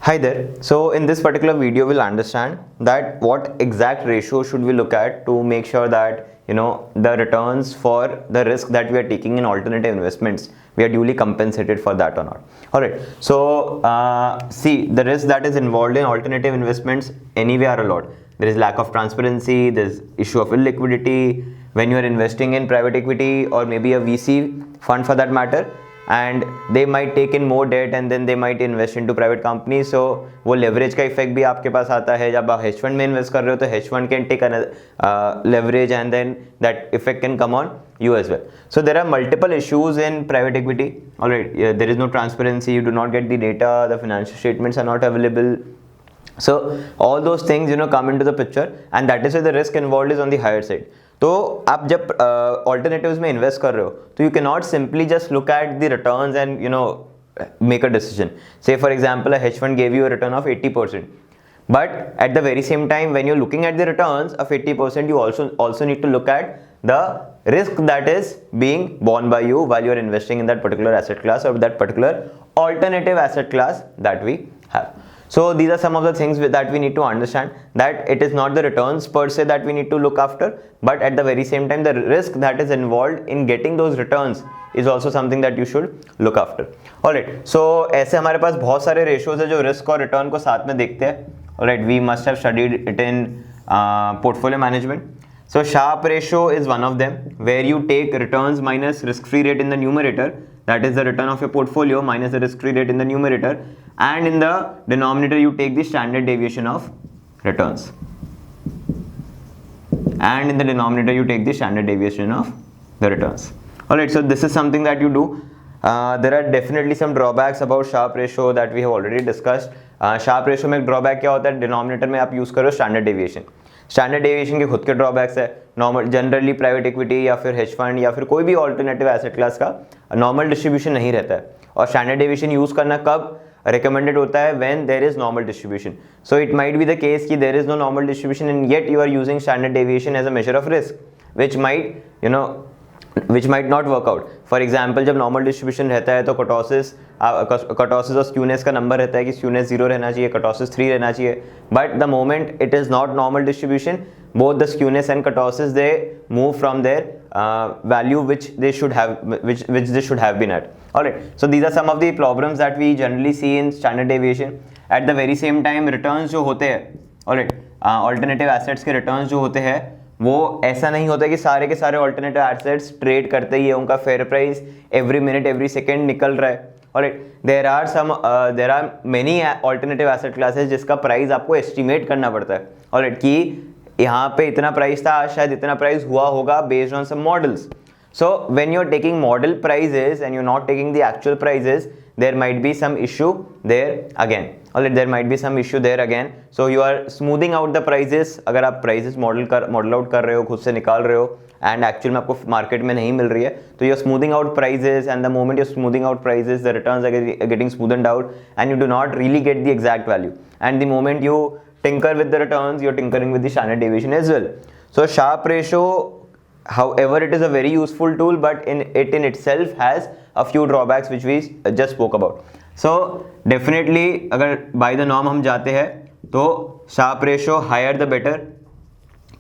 Hi there. So in this particular video, we'll understand that what exact ratio should we look at to make sure that the returns for the risk that we are taking in alternative investments, we are duly compensated for that or not. All right. So see, the risk that is involved in alternative investments anyway are a lot. There is lack of transparency. There's issue of illiquidity when you are investing in private equity or maybe a VC fund for that matter. And they might take in more debt and then they might invest into private companies. So वो leverage का effect भी आपके पास आता है जब आप hedge fund में invest कर रहे हो तो hedge fund can take leverage and then that effect can come on you as well. So there are multiple issues in private equity. Alright, there is no transparency, you do not get the data, the financial statements are not available. So all those things come into the picture and that is why the risk involved is on the higher side. तो आप जब alternatives में invest कर रहे हो तो you cannot simply just look at the returns and make a decision. Say for example a hedge fund gave you a return of 80%, but at the very same time when you're looking at the returns of 80%, you also need to look at the risk that is being borne by you while you're investing in that particular asset class or that particular alternative asset class that we have. So these are some of the things that we need to understand, that it is not the returns per se that we need to look after, but at the very same time the risk that is involved in getting those returns is also something that you should look after. Alright, so ऐसे हमारे पास बहुत सारे ratios है जो risk और return को साथ में देखते हैं. Alright, we must have studied it in portfolio management. So Sharpe ratio is one of them, where you take returns minus risk-free rate in the numerator, that is the return of your portfolio minus the risk-free rate in the numerator, and in the denominator you take the standard deviation of returns. And in the denominator you take the standard deviation of the returns. Alright, so this is something that you do. There are definitely some drawbacks about Sharpe ratio that we have already discussed. Sharpe ratio में drawback क्या होता है? Denominator में आप use करो standard deviation. Standard deviation के खुद के ड्रॉबैक्स है. नॉर्मल जनरली प्राइवेट इक्विटी या फिर हेज फंड या फिर कोई भी ऑल्टरनेटिव एसेट क्लास का नॉर्मल डिस्ट्रीब्यूशन नहीं रहता है. और स्टैंडर्ड डेविएशन यूज करना कब रिकमेंडेड होता है? When there is normal distribution. So it might be the case कि there is no normal distribution and yet you are using standard deviation as a measure of risk which might not work out. For example, जब normal distribution रहता है तो kurtosis और skewness का number रहता है कि स्क्यूनेस 0 रहना चाहिए, कर्टोसिस 3 रहना चाहिए. But the moment it is not normal distribution, both the skewness and kurtosis they move from their value which they should have been at. Alright, so these are some of the problems that we generally see in standard deviation. At the very same time returns जो होते हैं, alright, alternative assets के returns जो होते हैं वो ऐसा नहीं होता कि सारे के सारे ऑल्टरनेटिव एसेट्स ट्रेड करते ही है, उनका fair price every minute every second निकल रहा है. Alright, there are many alternative asset classes जिसका प्राइस आपको एस्टिमेट करना पड़ता है. ऑलराइट, कि यहाँ पे इतना प्राइस था, आज शायद इतना प्राइस हुआ होगा based on some models. So when you're taking model prices and you're not taking the actual prices, there might be some issue there again. Alright, there might be some issue there again. So you are smoothing out the prices. अगर आप prices model out कर रहे हो, खुद से निकाल रहे हो and actual में आपको market में नहीं मिल रही है, तो you're smoothing out prices, and the moment you're smoothing out prices, the returns are getting smoothened out and you do not really get the exact value. And the moment you tinker with the returns, you're tinkering with the standard deviation as well. So Sharpe ratio, however, it is a very useful tool, but it in itself has a few drawbacks which we just spoke about. So definitely अगर by the norm हम जाते हैं तो Sharpe ratio higher the better.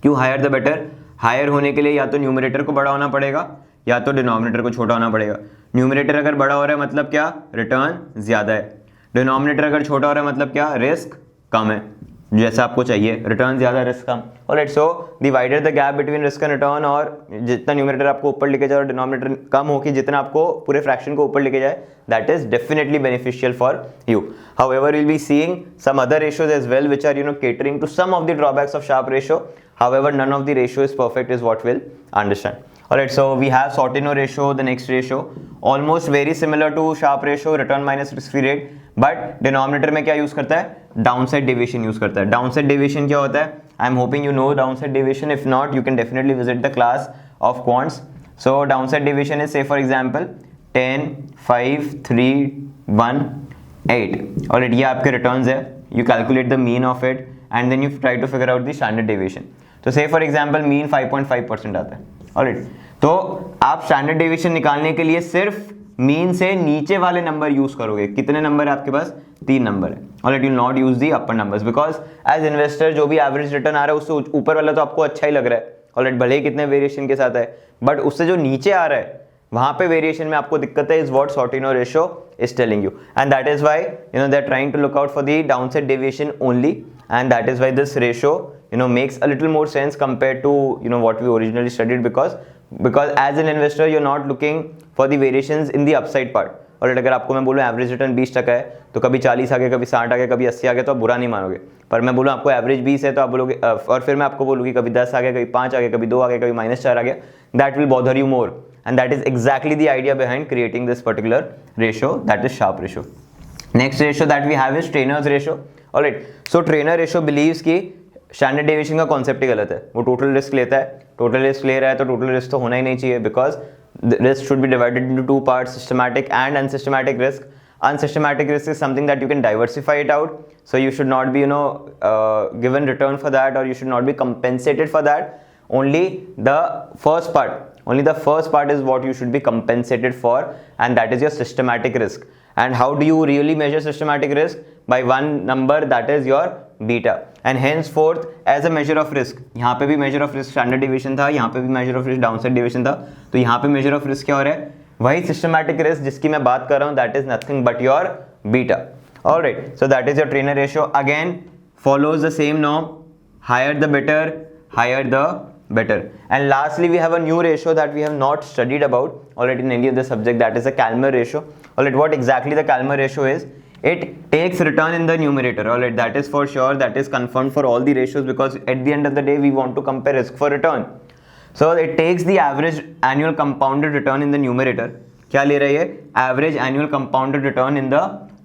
क्यों higher the better? Higher होने के लिए या तो न्यूमरेटर को बड़ा होना पड़ेगा या तो डिनोमिनेटर को छोटा होना पड़ेगा. न्यूमरेटर अगर बड़ा हो रहा है मतलब क्या? रिटर्न ज़्यादा है. डिनोमिनेटर अगर छोटा हो रहा है मतलब क्या? रिस्क कम है, जैसा आपको चाहिए, रिटर्न ज़्यादा risk come. Alright, so divided the gap between risk and return, और जितना न्यूमरेटर आपको ऊपर लेके जाए और डिनोमिनेटर कम हो कि जितना आपको पूरे फ्रैक्शन को ऊपर लेके जाए, that is definitely beneficial for you. However will be seeing some other ratios as well which are catering to some of the drawbacks of Sharpe ratio. However, none of the ratio is perfect is what we'll understand. Alright, so we have Sortino ratio, the next ratio, almost very similar to Sharpe ratio, return minus risk-free rate, but denominator में क्या use करता है? Downside deviation use करता है. Downside deviation क्या होता है? I am hoping you know downside deviation. If not, you can definitely visit the class of quants. So downside deviation is, say for example 10, 5, 3, 1, 8. Alright, ये आपके returns है. You calculate the mean of it and then you try to figure out the standard deviation. तो say for example mean 5.5% आता है. Alright, तो आप standard deviation निकालने के लिए सिर्फ मीन से नीचे वाले नंबर यूज करोगे. कितने नंबर है आपके पास? 3 नंबर है, alright, you not use the upper numbers because as investor जो भी एवरेज रिटर्न आ रहा है उससे ऊपर वाला तो आपको अच्छा ही लग रहा है, ऑलराइट, भले ही कितने वेरिएशन के साथ है, बट उससे जो नीचे आ रहा है वहां पे वेरिएशन में आपको दिक्कत है, is what Sortino ratio is telling you, and that is why they are trying to look out for the downside deviation only, and that is why this ratio makes a little more sense compared to what we originally studied, because as an investor you're not looking for the variations in the upside part. और अगर आपको मैं बोलूँ average return 20% है तो कभी 40 आ गया, कभी 60 आ गया, कभी 80 आ गया तो आप बुरा नहीं मानोगे, पर मैं बोलूँ आपको एवरेज 20 है तो आप बोलोगे, और फिर मैं आपको बोलूँ कि कभी 10 आ गया, कभी 5 आ गया, कभी 2 आ गया, कभी -4 आ गया, that will bother you more, and that is exactly the idea behind creating this particular ratio, that is Sharpe ratio. Next ratio that we have is Treynor's ratio. Alright, so Treynor ratio believes कि standard deviation का concept ही गलत है, वो total risk लेता है, total risk ले रहा है तो टोटल रिस्क तो होना ही नहीं चाहिए, because risk should be divided into 2 parts, systematic and unsystematic risk. Unsystematic risk is something that you can diversify it out, so you should not be given return for that, or you should not be compensated for that. Only the first part is what you should be compensated for, and that is your systematic risk. And how do you really measure systematic risk? By one number, that is your beta, and henceforth as a measure of risk, यहाँ पे भी measure of risk standard deviation था, यहाँ पे भी measure of risk downside deviation था, तो यहाँ पे measure of risk क्या हो रहा है, वही सिस्टमैटिक रिस्क जिसकी मैं बात कर रहा हूं, that is nothing but your beta. Alright, so that is your trainer ratio, again follows the same norm, higher the better, higher the better. And lastly we have a new ratio that we have not studied about already in any of the subject, that is the Kalmar ratio. Alright, what exactly the Kalmar ratio is? It takes return in the numerator. Alright, that is for sure, that is confirmed for all the ratios, because at the end of the day we want to compare risk for return. So it takes the average annual compounded return in the numerator. क्या ले रही है? Average annual compounded return in the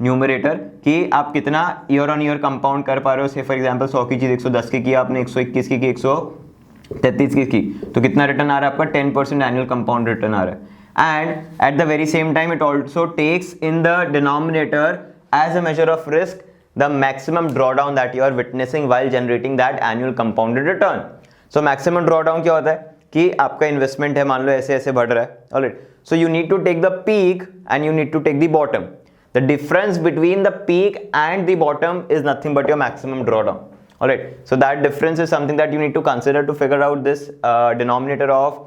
numerator, कि आप कितना year on year compound कर पा रहे हो. से फॉर एग्जांपल 100 की चीज 110 की आपने 121 की 133 की, तो कितना रिटर्न आ रहा है आपका? 10% एनुअल कंपाउंड रिटर्न आ रहा है. And at the very same time it also takes in the denominator as a measure of risk the maximum drawdown that you are witnessing while generating that annual compounded return. So maximum drawdown क्या होता है कि आपका investment है, मान लो ऐसे ऐसे बढ़ रहा है. Alright, so you need to take the peak and you need to take the bottom. The difference between the peak and the bottom is nothing but your maximum drawdown. Alright, so that difference is something that you need to consider to figure out this denominator of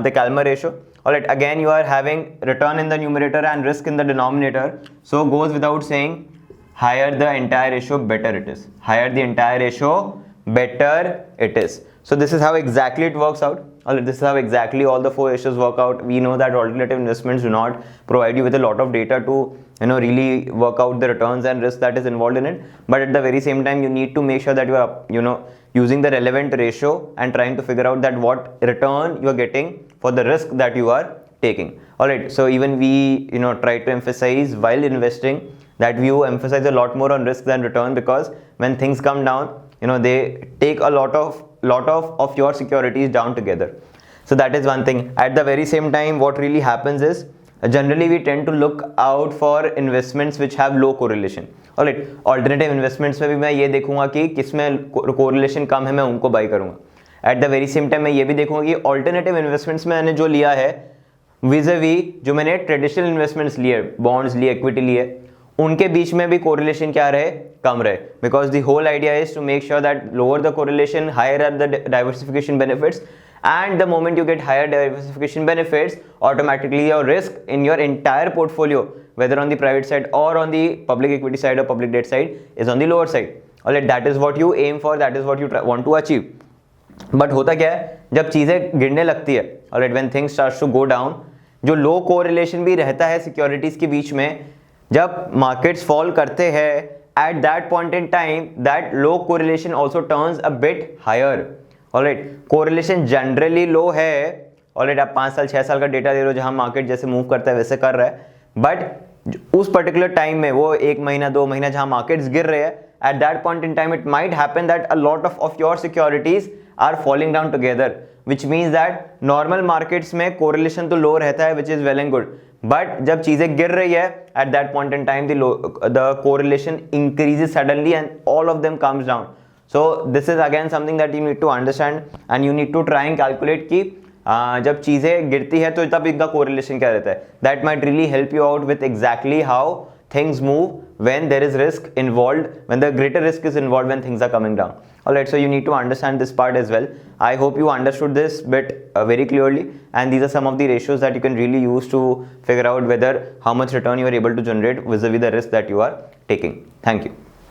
the Kalmar ratio. Alright, again you are having return in the numerator and risk in the denominator, so goes without saying, higher the entire ratio better it is. Higher the entire ratio better it is. So this is how exactly it works out. Alright, this is how exactly all the 4 ratios work out. We know that alternative investments do not provide you with a lot of data to really work out the returns and risk that is involved in it, but at the very same time you need to make sure that you are using the relevant ratio and trying to figure out that what return you are getting for the risk that you are taking. Alright, so even we try to emphasize while investing that we emphasize a lot more on risk than return, because when things come down they take a lot of your securities down together. So that is one thing. At the very same time what really happens is generally we tend to look out for investments which have low correlation. Alright, alternative investments में भी मैं ये देखूंगा कि किसमें correlation कम है, मैं उनको बाई करूंगा. At the very same time मैं ये भी देखूंगा कि alternative investments में मैंने जो लिया है vis-a-vis जो मैंने traditional investments लिए, bonds लिए, equity लिए, उनके बीच में भी correlation क्या रहे? कम रहे. Because the whole idea is to make sure that lower the correlation, higher are the diversification benefits, and the moment you get higher diversification benefits, automatically your risk in your entire portfolio, whether on the private side or on the public equity side or public debt side, is on the lower side. Alright, that is what you aim for, that is what you want to achieve. But होता क्या है जब चीजें गिरने लगती है, alright, when things starts to go down, जो low correlation भी रहता है securities के बीच में, जब markets fall करते हैं, at that point in time that low correlation also turns a bit higher. Alright, correlation generally लो है. ऑलराइट, आप 5 साल 6 साल का डेटा दे रहे हो जहां मार्केट जैसे मूव करता है वैसे कर रहा है, बट उस पर्टिकुलर टाइम में वो 1 महीना 2 महीना जहां मार्केट्स गिर रहे हैं, at that point in time it might happen that a lot of your securities are falling down together, which means that normal markets में कोरिलेशन तो लो रहता है, which is well and good, but जब चीजें गिर रही है at that point in time the correlation increases suddenly and all of them comes down. So this is again something that you need to understand and you need to try and calculate कि जब चीज़ें गिरती है तो तब इनका correlation क्या रहता है. That might really help you out with exactly how things move when there is risk involved, when the greater risk is involved, when things are coming down. Alright, so you need to understand this part as well. I hope you understood this bit very clearly, and these are some of the ratios that you can really use to figure out whether how much return you are able to generate vis-a-vis the risk that you are taking. Thank you.